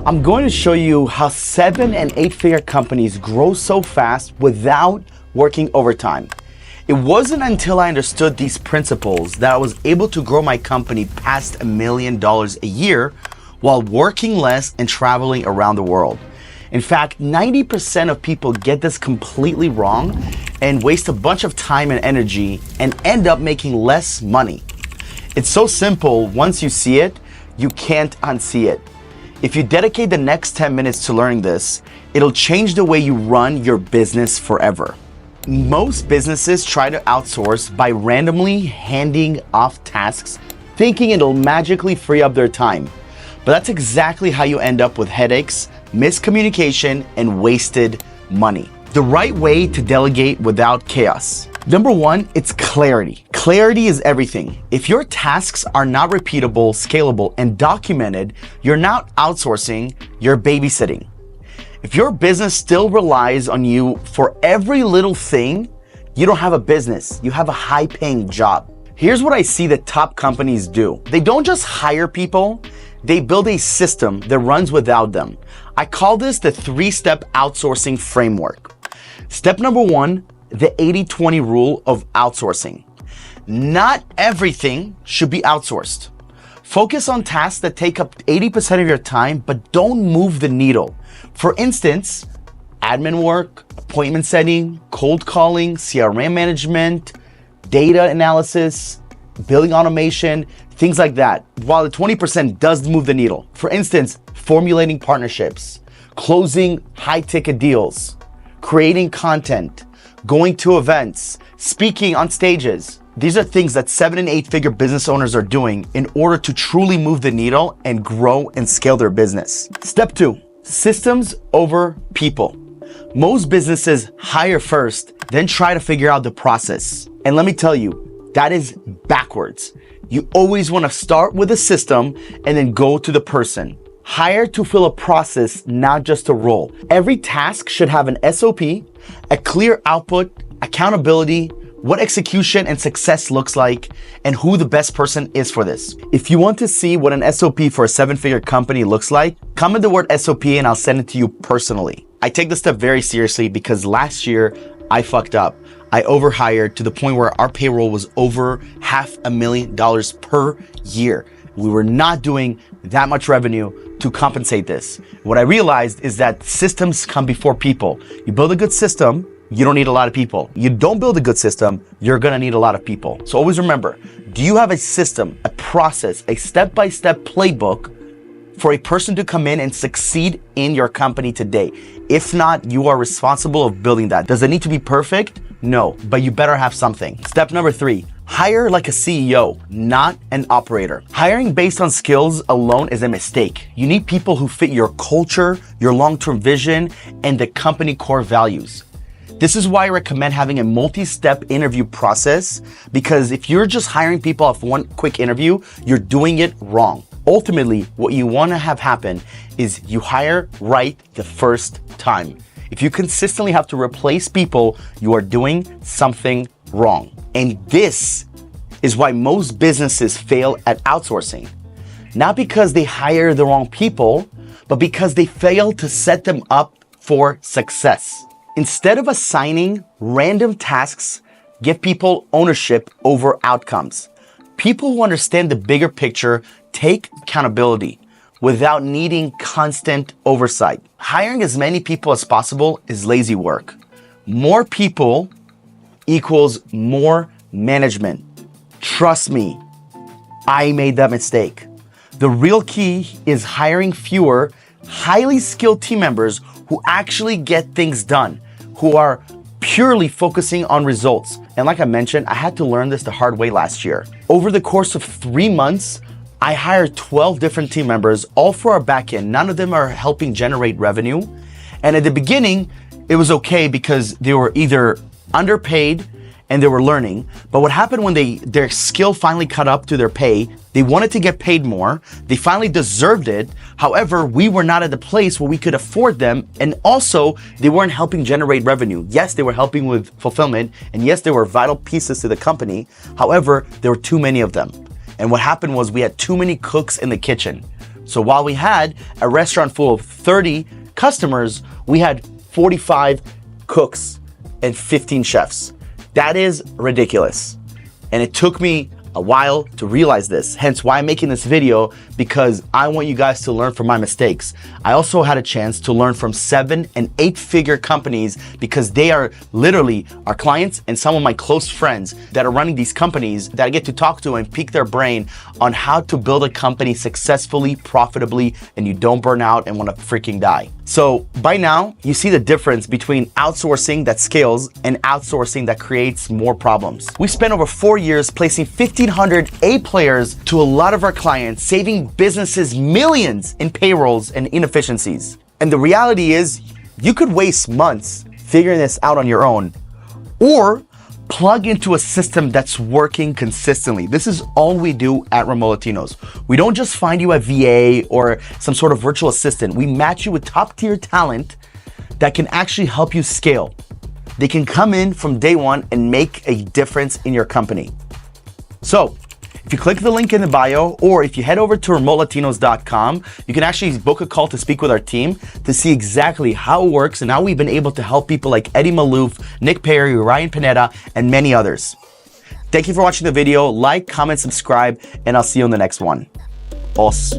I'm going to show you how 7- and 8-figure companies grow so fast without working overtime. It wasn't until I understood these principles that I was able to grow my company past $1 million a year while working less and traveling around the world. In fact, 90% of people get this completely wrong and waste a bunch of time and energy and end up making less money. It's so simple. Once you see it, you can't unsee it. If you dedicate the next 10 minutes to learning this, it'll change the way you run your business forever. Most businesses try to outsource by randomly handing off tasks, thinking it'll magically free up their time. But that's exactly how you end up with headaches, miscommunication, and wasted money. The right way to delegate without chaos. Number one, it's clarity. Clarity is everything. If your tasks are not repeatable, scalable, and documented, you're not outsourcing, you're babysitting. If your business still relies on you for every little thing, you don't have a business, you have a high-paying job. Here's what I see that top companies do. They don't just hire people, they build a system that runs without them. I call this the 3-step outsourcing framework. Step number one, the 80-20 rule of outsourcing. Not everything should be outsourced. Focus on tasks that take up 80% of your time, but don't move the needle. For instance, admin work, appointment setting, cold calling, CRM management, data analysis, billing automation, things like that, while the 20% does move the needle. For instance, formulating partnerships, closing high-ticket deals, creating content, going to events, speaking on stages. These are things that 7- and 8-figure business owners are doing in order to truly move the needle and grow and scale their business. Step two, systems over people. Most businesses hire first, then try to figure out the process. And let me tell you, that is backwards. You always want to start with a system and then go to the person. Hire to fill a process, not just a role. Every task should have an SOP, a clear output, accountability, what execution and success looks like, and who the best person is for this. If you want to see what an SOP for a 7-figure company looks like, comment the word SOP and I'll send it to you personally. I take this step very seriously because last year I fucked up. I overhired to the point where our payroll was over $500,000 per year. We were not doing that much revenue to compensate this. What I realized is that systems come before people. You build a good system, you don't need a lot of people. You don't build a good system, you're gonna need a lot of people. So always remember, do you have a system, a process, a step-by-step playbook for a person to come in and succeed in your company today? If not, you are responsible of building that. Does it need to be perfect? No, but you better have something. Step number 3, hire like a CEO, not an operator. Hiring based on skills alone is a mistake. You need people who fit your culture, your long-term vision, and the company core values. This is why I recommend having a multi-step interview process, because if you're just hiring people off one quick interview, you're doing it wrong. Ultimately, what you want to have happen is you hire right the first time. If you consistently have to replace people, you are doing something wrong. And this is why most businesses fail at outsourcing. Not because they hire the wrong people, but because they fail to set them up for success. Instead of assigning random tasks, give people ownership over outcomes. People who understand the bigger picture take accountability without needing constant oversight. Hiring as many people as possible is lazy work. More people equals more management. Trust me, I made that mistake. The real key is hiring fewer, highly skilled team members who actually get things done, who are purely focusing on results. And like I mentioned, I had to learn this the hard way last year. Over the course of 3 months, I hired 12 different team members, all for our back end. None of them are helping generate revenue. And at the beginning, it was okay because they were either underpaid and they were learning. But what happened when their skill finally caught up to their pay, they wanted to get paid more. They finally deserved it. However, we were not at the place where we could afford them. And also, they weren't helping generate revenue. Yes, they were helping with fulfillment. And yes, they were vital pieces to the company. However, there were too many of them. And what happened was we had too many cooks in the kitchen. So while we had a restaurant full of 30 customers, we had 45 cooks and 15 chefs. That is ridiculous. And it took me a while to realize this, hence why I'm making this video, because I want you guys to learn from my mistakes. I also had a chance to learn from 7- and 8-figure companies, because they are literally our clients and some of my close friends that are running these companies that I get to talk to and pique their brain on how to build a company successfully, profitably, and you don't burn out and want to freaking die. So by now, you see the difference between outsourcing that scales and outsourcing that creates more problems. We spent over 4 years placing 1,500 A players to a lot of our clients, saving businesses millions in payrolls and inefficiencies. And the reality is, you could waste months figuring this out on your own, or plug into a system that's working consistently. This is all we do at Remote Latinos. We don't just find you a VA or some sort of virtual assistant. We match you with top tier talent that can actually help you scale. They can come in from day one and make a difference in your company. So if you click the link in the bio, or if you head over to remotelatinos.com, you can actually book a call to speak with our team to see exactly how it works and how we've been able to help people like Eddie Malouf, Nick Perry, Ryan Pineda, and many others. Thank you for watching the video. Like, comment, subscribe, and I'll see you in the next one. Os.